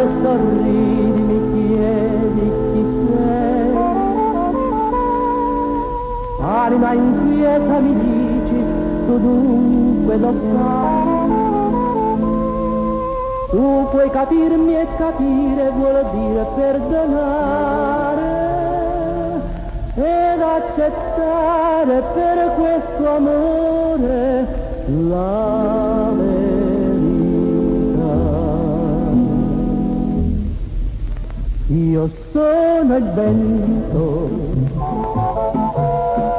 e sorridi, mi chiedi chi sei. Anima inquieta mi dici, tu dunque lo sai. Tu puoi capirmi e capire vuol dire perdonare ed accettare per questo amore la verità. Io sono il vento,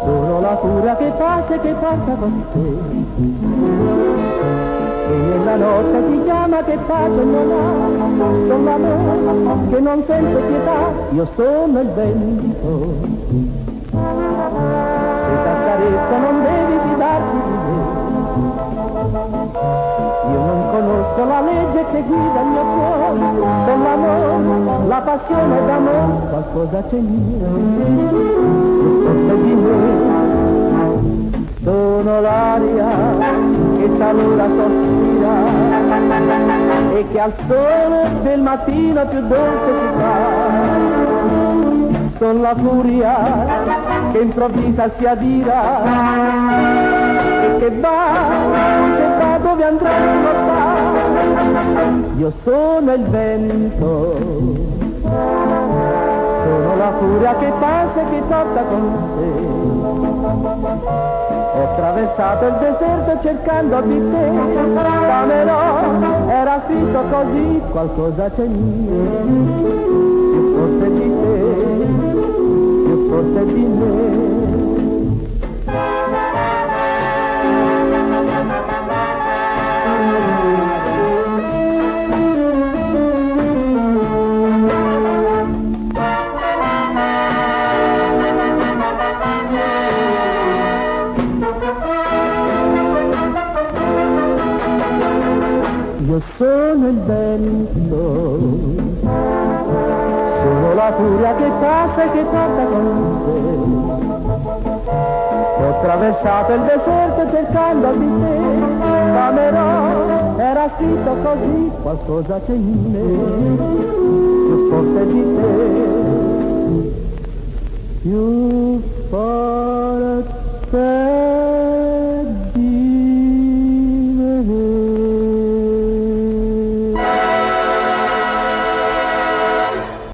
sono la furia che passa e che porta con sé, e nella notte ti chiama che pace non ha, sono l'amore che non sente pietà. Io sono il vento, se t'accarezza non devi fidarti di me. Io non conosco la legge che guida il mio cuore, sono l'amore, la passione d'amore, qualcosa c'è mio, più forte di me. Sono l'aria che talora sospira e che al sole del mattino più dolce si fa. Sono la furia che improvvisa si adira e che va dove andrà non lo sa. Io sono il vento, sono la furia che passa e che porta con sé. Ho attraversato il deserto cercando di te, Camerò, era scritto così, qualcosa c'è mio, più forte di te, più forte di me. Io sono il vento, sono la furia che passa e che porta con sé. Ho attraversato il deserto cercando di te, Camerò, era scritto così, qualcosa c'è in me, più forte di te, più forte